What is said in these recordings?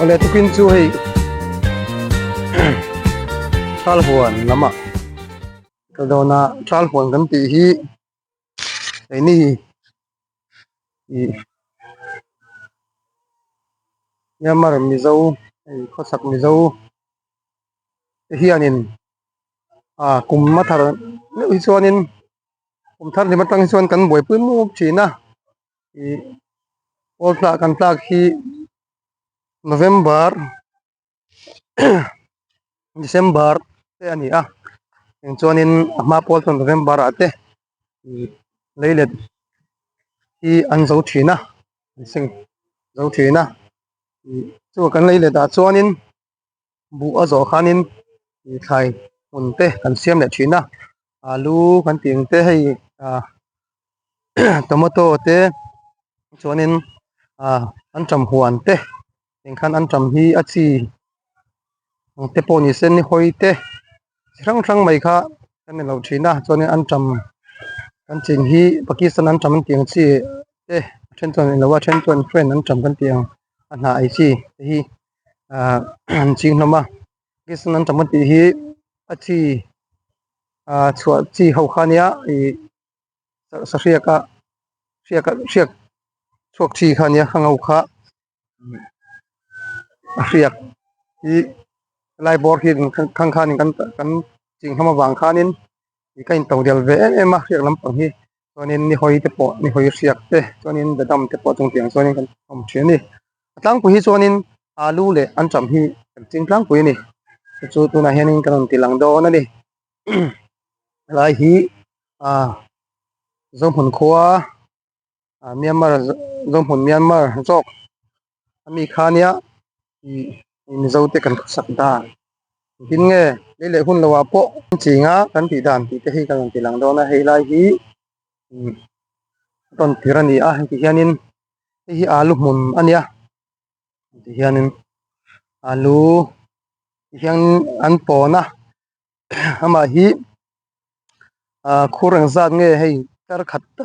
le tukin chu hei thal huan lama kadona thal huan kan ti hi ni i yamar mizo khosak mizo hianin kum mathar hi chuanin kum thar ni matang chuan kan boi pui mu thina i olta kan tlak hi November December te ani eng chuanin ma pol ton November ate leilet hi an zo thina sing zo thina chu kan leilet a chuanin bu a zo khanin thlai unte kan siam le thina alu kan ting te hei tomato te chuanin an tam huan te engkhan an tam hi a chi te poni sen ni hoi te rang mai kha kan lo thina chuanin an tam kan ching hi Pakistan an tam an tiang chi te then chuan in lawa then chuan friend an tam kan tiang na ai chi hi an ching hlama Pakistan an tam ti hi a chi chua chi ho khania i sariaka riak chuak chi khania khangau kha riak hi lai bor hi khang khanin kan ching hama wang khanin i kain tawdel ve em riak lampang hi chuanin ni hoi te po ni hoi riak te chuanin dadam te po chung tiang chuanin kan om thiani atlang pu hi chuanin alu le an cham hi kan ching tlang pui ni chu tuna hianin kan tilang do na ni lai hi zomhun khwa Myanmar zomhun Myanmar jok ami khania i mizo te kan sak da hin nge le hun lawa po chinga kan ti dan ti te hi kan tilang do na hei lai hi ton tirani hi hianin hi alu mun ania ti hianin alu hian an pona ama hi khurang zat nge hei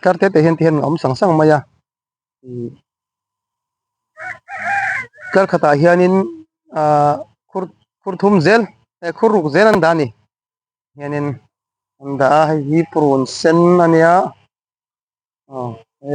kar te hian om sang maya kar khata hianin khur thum zel khuruk zel an dani hianin anda hi prun sen ania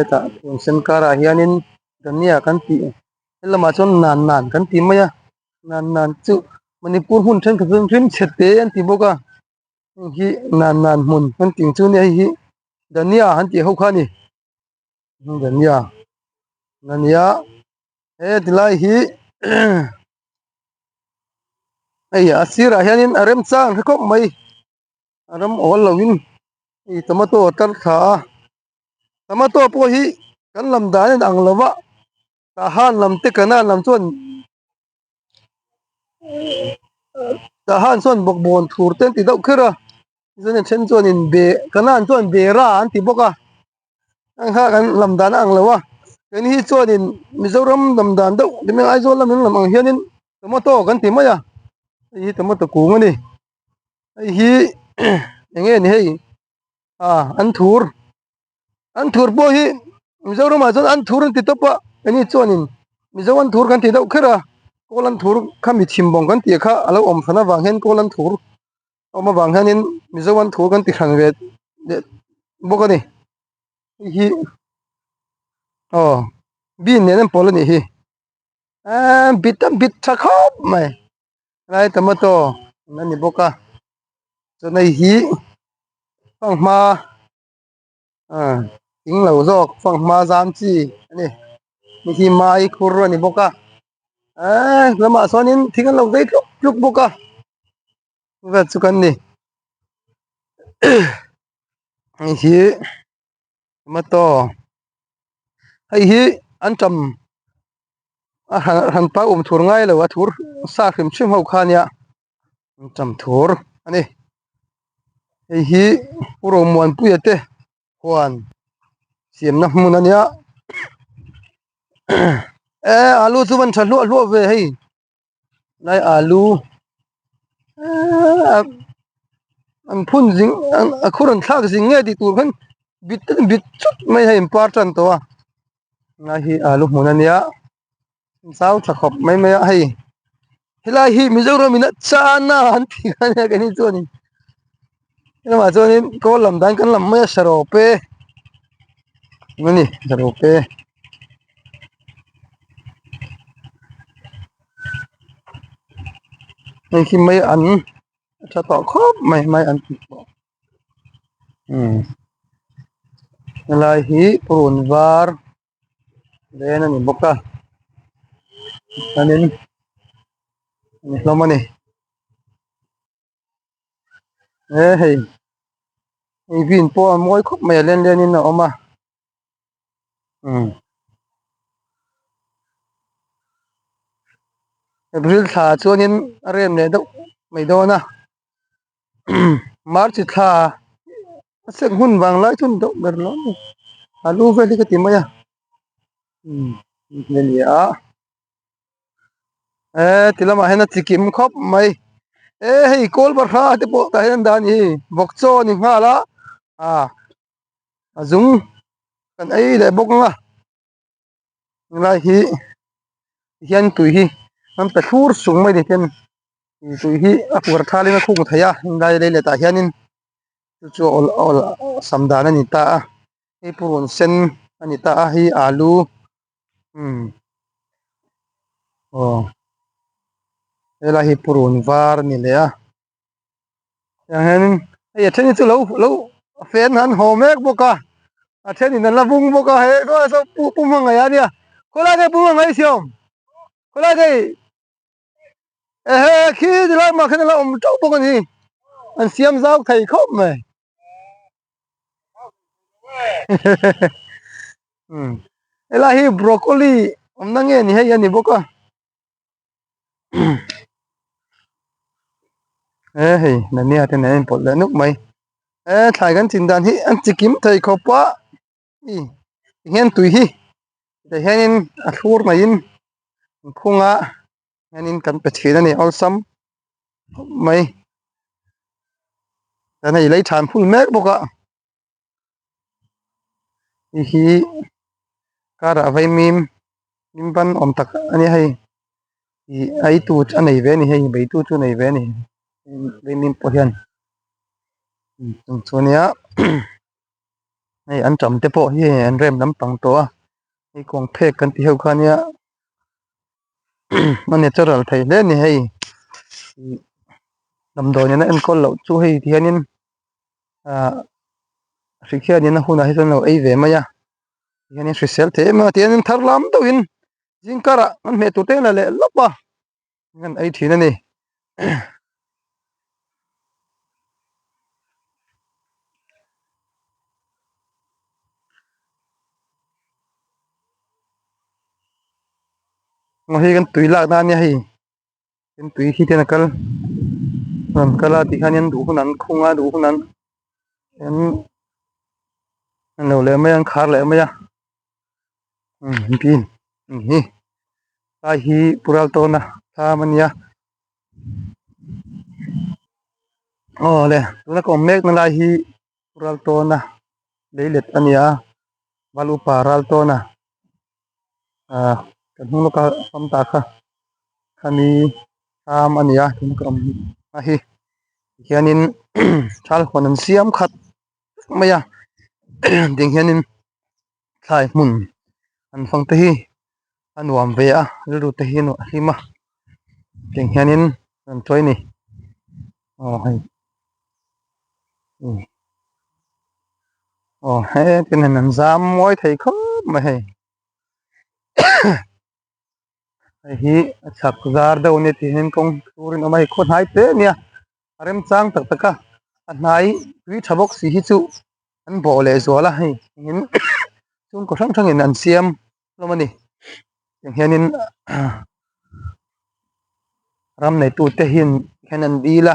eta prun sen kara hianin dania kan ti lama chon nan kan ti maya nan chu manipur hun then khazung trim chete an ti boka hi nan mun kan ting chu ne hi dania han ti ho khani dania tilai hi asira hianin arem chang khok mai aram ol lawin i tomato tar kha tomato po hi kan lam dan ang lawa ta han lam te kana lam chuan ta han chuan bok bon thur ten ti dau khira zene chen chuan in be kana chuan be ra an ti boka ang ha kan lam dan ang lawa ken hi chuan in Mizoram lam dan dau dimeng ai zo lam ang hianin tomato kan ti maya hi tomato ku ngani hi enge ni hei an thur bo hi Mizoram a chuan an thur an ti topa ani chuan in Mizoram thur kan ti dau khira kolan thur khami thimbong kan ti kha alo om thana wang hen kolan thur oma wang hanin Mizoram thur kan ti khang ve bokani hi bin ne nan polani hi bit thakop mai lai tomato nani boka chonai hi fangma ting lo jok fangma jam chi ani ni hi mai khur ani boka lama sonin thingan lo dei tluk boka va chukan ni hi tomato hi an tam han pa thur ngai lo thur sa khim chim ho khania tam thur ani hi puro mon puete huan siam na mun ania alu chu ban thalu ve hei nai alu an phun jing a khuran thak jing nge di tur khan bit chut mai hei important to na hi alu mun ania sao tha khop mai mai hai hilai hi mizoram ina chana an thi kan ni chuanin ema chuanin ko lam dan kan lam mai sarope mani sarope mai khi mai an tha to khop mai mai an hilai hi purun var len ani boka anin ni lomani hei ei vin po moi khop mai len len in na oma April tha chuanin rem ne do mai do na March tha se hun wang lai chun do ber lo alu veli ka timaya nelia tilama hena chikim khop mai hei kol bar kha te po ta hen dan hi bokcho ni ngala azung kan ei le bok nga lai hi hian tui hi am ta thur sung mai de ten tui hi apur thali na khung thaya dai le ta hianin chu ol samdan ani ta ei purun sen ani ta hi alu ela hi purun var ni le hianin ei theni chu lo fen han homek boka theni na lavung boka he ro so pu manga ya dia kola ke pu manga siom kola ke khi dilai ma khan la chau boka ni an siam zau thai khop mai ela hi broccoli omna nge ni he yani boka hei na nia te nen pot le nuk mai thai kan chin dan hi an chikim thai khopa hian tui hi te hianin a thur mai in khunga hianin kan pe thina ni olsam mai tan ei lei than phul mek boka hi kara vai mim ban om tak ani hei ai tu anei ve ni hei bei tu chu nei ve ni ve mim po hian chuania ei an tam te po hi an rem lam pang to ei kong phek kan ti heu khania man natural thai le ni hei lam do ni na en kol lo chu hei hianin rikhia ni na huna hi tan lo ei ve maya hianin hrisel the ma tianin tharlam to in jingkara an me tu te na le lopa ngan ei thina ni ngahi kan tuilak na ni hei kan tui hi te na kal kala ti khanin du hunan khunga du hunan en lo le mai an khar le mai pin hi ta hi pural to na tha mania le tuna ko mek na la hi pural to na leilet ania balu paral to na kan hunu ka pam ta kha khani am ania tun kam hi hianin thal khonan siam khat maya ding hianin thlai mun an phang te hi anuam ve ru te hi no hima ding hianin an choi ni hai he tin han zam moi thei khom ma he hi chak zar da une ti hin kong turin amai khon hai te nia arem chang tak taka anai tui thabok si hi chu an bo le zola hei hin chung ko thang thang in an siam lomani hianin ram nei tu te hin hianan dila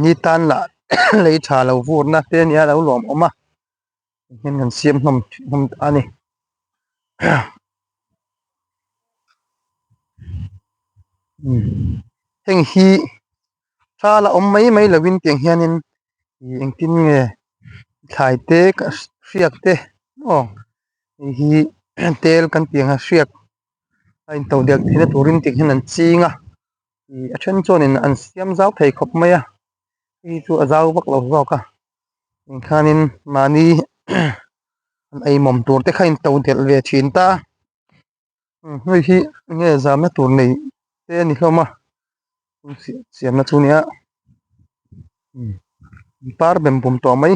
ni tan la lei tha lo vur na te nia lo lom oma hian kan siam hnom ani heng hi tha la om mai mai lovin tiang hianin engtin nge thlai te ka hriak te hi tel kan tiang a hriak ai tàu đẹp thì nó turin tik hian an chi nga I a then chuanin an siam zau thei khop mai a I chu a zau bak lo zo ka in khanin mani an ei mom tur te khain tàu del ve thin ta hoi hi nge zam na tur nei te ni hloma siam na chu nia par bem pum to mai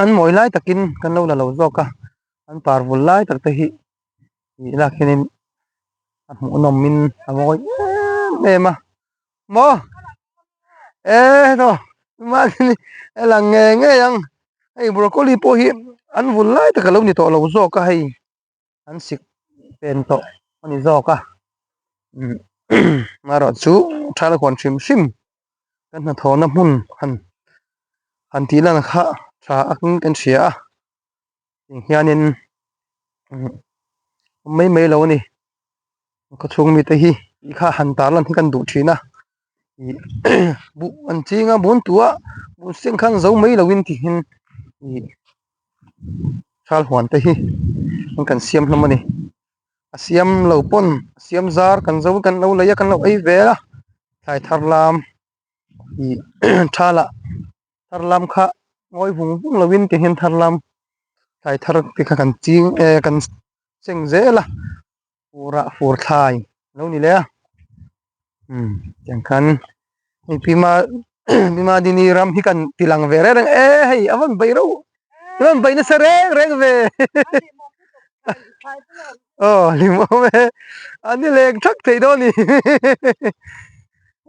an moi lai takin kan lo la lo zo ka an par vul lai tak te hi la khenin an mu nom min amoi em mo no ma ni la nge yang ai broccoli po hi an vul lai tak lo ni to lo zo ka hai an sik pen to ani zo ka ma ro chu thala kon sim kan na thona mun han ti lan kha tha akin kan sia hianin mai lo ni ka chung mi te hi kha han tar lan kan du thina bu an chinga bun tua bu sing khang zo mai lo win ti hin thal hwan te hi kan siam hlamani asiam lo pon siam zar kan zo kan lo leya kan lo ei vela thai tharlam thala tharlam kha ngoi vung lawin ti hin tharlam thai thar ti kha kan ching kan seng zela pura fur thai lo ni le yang kan bima dini ram hi kan tilang vere reng hei awan bairo ram baina sereng reng ve limo ve ani leng thak thei do ni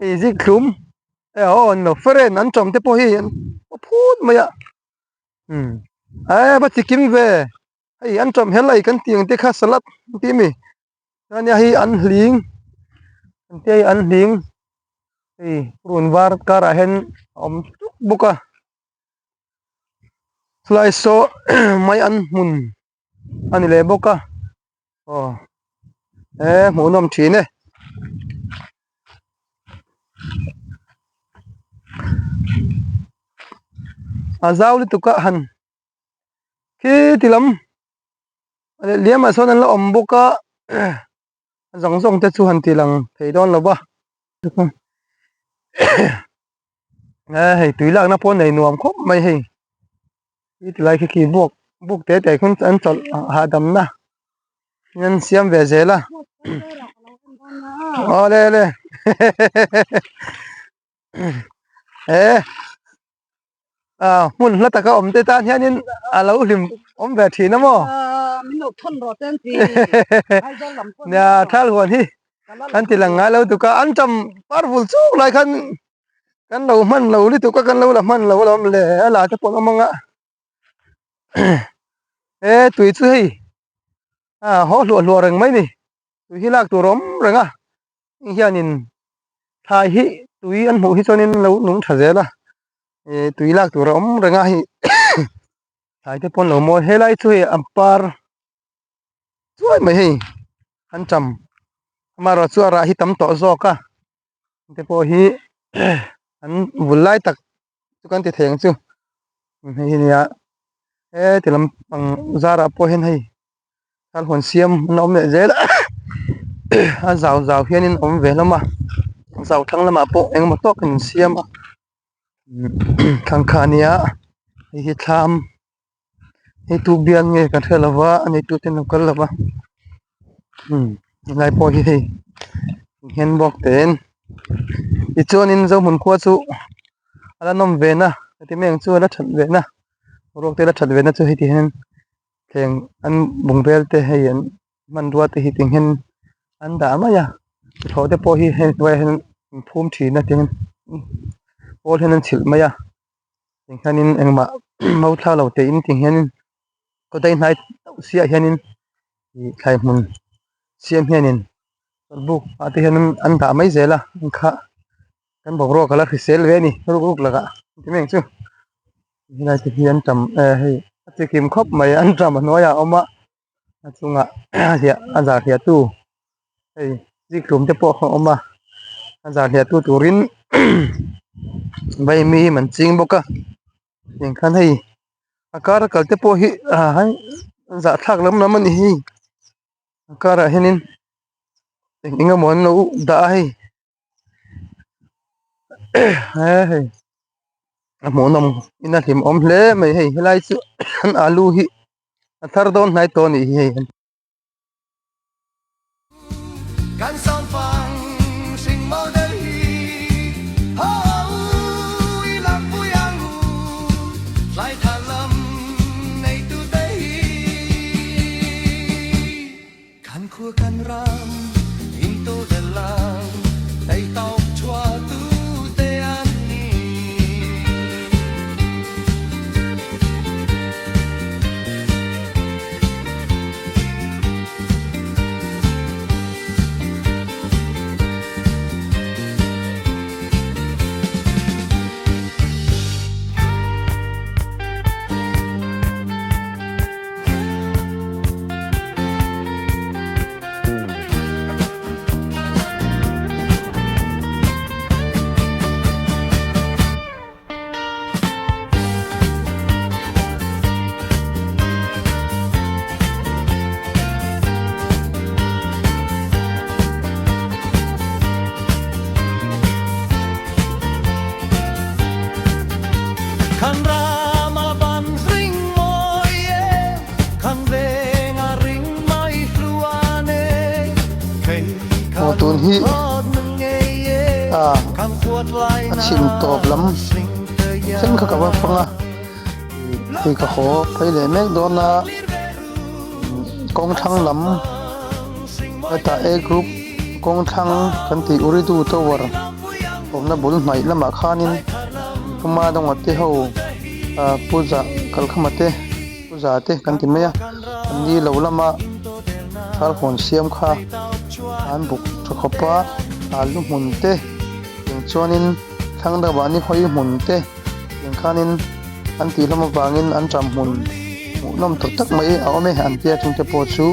easy klum no feren an chom te po hi phut maya ba chikim ve ai an chom helai kan tiang te kha salat ti mi ania hi an hling te an hling run war kara hen buka slai so mai an mun ani le boka mu nom thine azau li tuka han ki tilam liam a son an la om boka zong zong te chu han tilang thei don lo ba hei tuilak na pon nei nuam khop mai hei tilai ki buk te te khun an chol ha dam na nan siam ve zela le mun la ta ka om te ta hianin alo lim om ve thi na mo min no thon ro ten ti ai dal lam ko na thal hon hi an tilang nga lo tu ka an cham parvul chu lai khan kan lo man lo li tu ka kan lo la man lo lom le la ta pon amanga tui chu hei ho lo reng mai ni tui hi lak tu rom renga hianin thai hi tui an mu hi chonin lo nung thazela tui lak tu rom renga hi thai te pon lo mo helai chu hi ampar chuai mai hei an cham maro chu ara hi tam to zo ka te po hi an vulai tak chu kan ti theng chu hei nia tilam pang zara po hen hei kal hon siam nom ne zel a zau hianin om ve lama zau thang lama po eng ma to kan siam khang khania hi tham hi tu bian nge kan thelawa ani tu ten kal lawa ngai po hi hei hen bok ten I chuanin zo mun khuwa chu ala nom ve na ti meng chu ala that ve na rok te la that ve na chu hi ti hen theng an bung vel te hei an man ruwa te hi ting hen an da ma ya tho te po hi hen wa hen phum thi na ting pol hen an chil ma ya ting khanin engma mau thla lo te in ting hen ko dai nai sia hianin khai mun siam hianin buk ati hen an da mai zela kha kan bok ro kala khisel ve ni ruk laga ti meng chu hina ti hian tam hei ati kim khop mai an tam noya oma chunga hia azar hia tu hei ji klum te po oma azar hia tu turin bai mi man ching boka eng khan hei akara kal te po hi hai za thak lam lam ani hi akara henin inga mon lo da hai hai mon nam ina him om hle mai hei helai chu an alu hi athar don nai to ni hei kan som phang sing mau del hi ho ilang puyang lai thalam nei tu te hi kan khua kan ram in to de lang dai tau chua tu te an ni kan ramal ban ring moye kan veng a ring mai fluane kai o tun hi kan puat lai na chin top lam chen kha ka ba panga hi ka kho phai le mek don na kong thang lam ata a group kong thang kan ti uri tu to war om na bul mai lama khanin kuma dong ate ho puja kal khamate puja te kan ti meya ni lo lama thal khon siam kha an buk thokpa alu mun te eng chonin thangda bani hoi mun te eng khanin an ti lama bangin an cham mun nom to tak mai awme an pia chung te po chu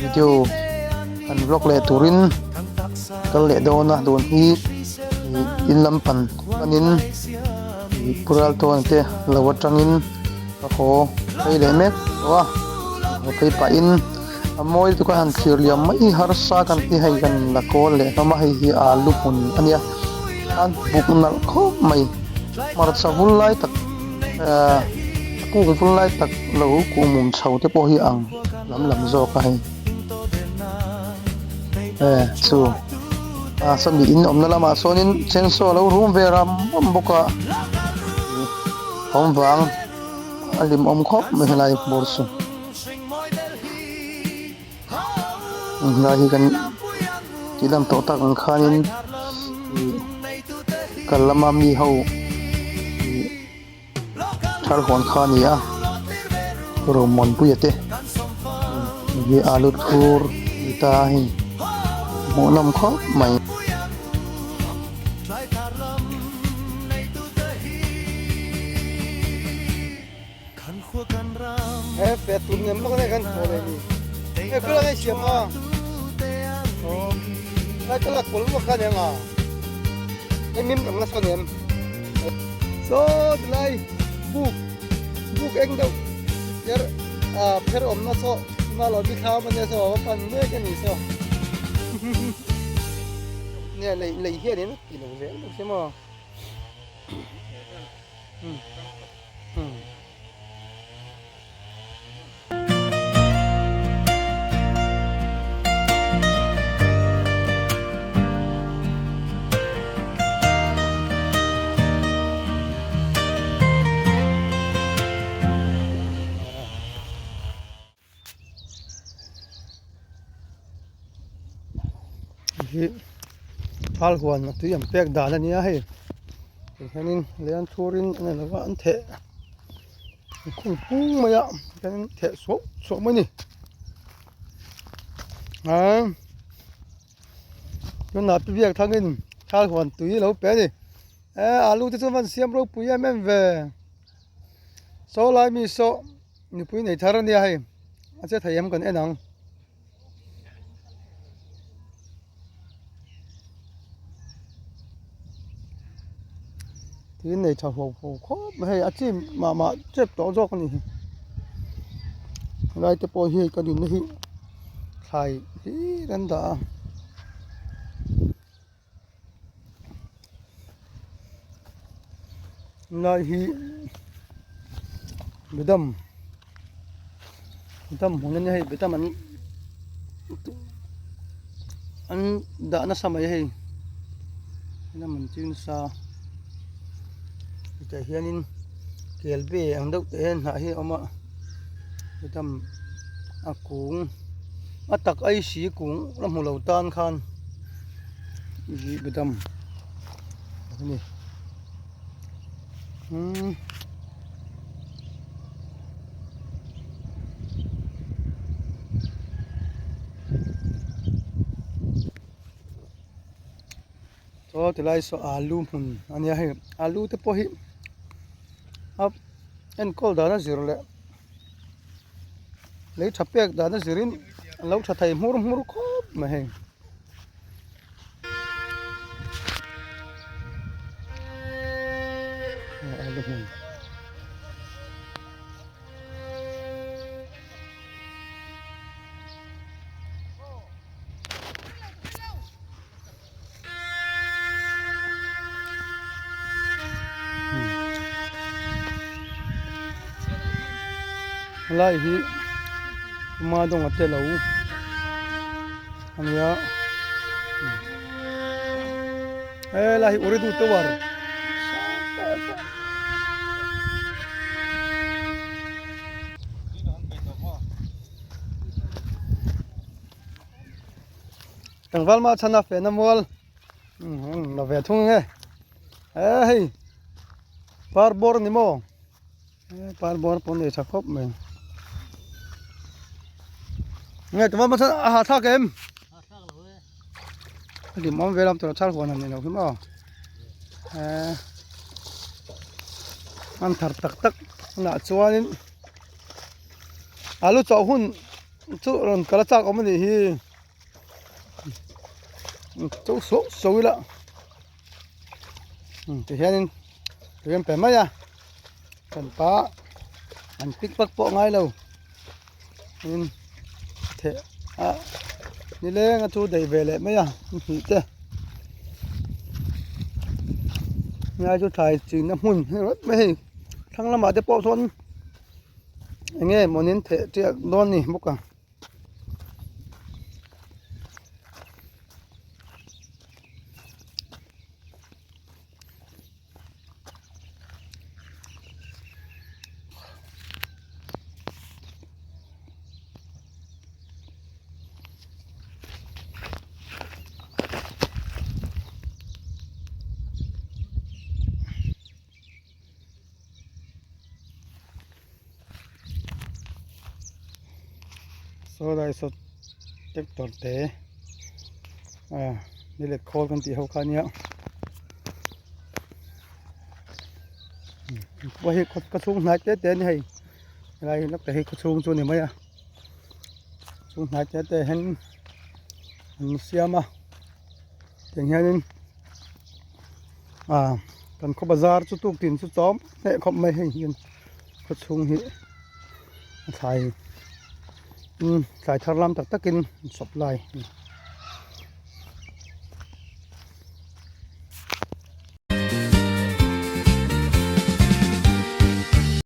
video an vlog le turin kal le dona don hi in lampan anin pural to ante lawatangin kho kai le mek wa kai pa in amoi tu ka han thirliam mai har sa kan ti hai kan la kol le ma hai hi alu pun ania an buk na kho mai mar savul lai tak ku ful lai tak lo ku mum chau te po hi ang lam zo ka hai chu sami in omna lama sonin chenso lo room veram boka om wang alim om khop me helai borsu ngahi kan tidam to tak ang khanin kalama mi ho thar hon khania ro mon puyate ye alu thur ita hi mo nam khop mai pe tun nem lo kan ko le ni ko la sia ma la ka la kol mo kan nga mim ang so nem so lai buk eng do yer pher om na so ma lo bi kha ma ne so pan me ke ni so ne lei hi ni ki lo ve se mo hi thal huan tu yam pek dan ania hei hianin lean thurin ane lawa an the khung pung maya kan the so mai ni yo na pi biak thangin thal huan tu lo pe ni alu te chuan siam ro puya men ve so lai mi so ni pui nei thar ania hei acha thayam kan enangที่ในชาวโฮโคไม่ให้อาชีพมาเจ็บต่อจอกนี่ไรจะปล่อยให้กันอยู่นี่ใคร ที่รันดาลายฮีบิดมของนั้นให้บิดมอันดานะสมัยให้นั่นมันจึงซาจะเฮียนินเกลเบอันดักเต็นหาให้เอามาบิดมอากุงอาตักไอสีกุงลำหูเหล่าตานคันอีบิดมนี่ตัวที่ไล่สอาลูมันอันนี้ให้อาลูที่พอหิครับเอ็นโคลดานะสิรเลยเลยทับเปียกดานะสิรินเราทัดไทยมุรุคบมาให้อาลูมันไล่ฮีมาตรงอัตเตลาอูอันนี้ไล่ฮีอุริดูตัววาร์ตั้งวัลมาชนะเฟนัมวัลเราเวทุงไงเฮ้ยปาร์บอร์นิโมปาร์บอร์ปนเดชครบมั้ยไงแต่ว่ามันอาหารท่าเกมดิมอมเวลาตัวชาร์หัวนั่นนี่เราขึ้นมามันถัดตักน่าชัวนินอาลูจ่อหุ่นจุรนกระจักออกมาดิฮีจุโซวิละที่เห็นที่เป็นไหมอ่ะเป็นป้าอันปิกปักโปะง่ายเราเถอะนี่เลยงั้นทูได้เวลไหมอ่ะหิเจ้ง่ายจุดถ่ายจีนน้ำหุ่นรถไม่ให้ทั้งละหมาดจะโปะทนอย่างเงี้ยมันนี้เถอะเจ้าโดนนี่บุกอ่ะโซได้สดเจ็บตัวเตะนี่เล็กโคกันตีเขาคันเนี้ยว่าเหตุกระชุ่มหายใจเต้นให้อะไรนักแต่เหตุกระชุ่มส่วนนี้ไหมอ่ะชุ่มหายใจเต้นเห็นเสียมาอย่างเงี้ยนึงกันขบบาซาร์สุดตุกตินสุดซ้อมเนี่ยขบไม่ให้เห็นกระชุ่มหิถ่ายสายทารลำตักตะกินสบลาย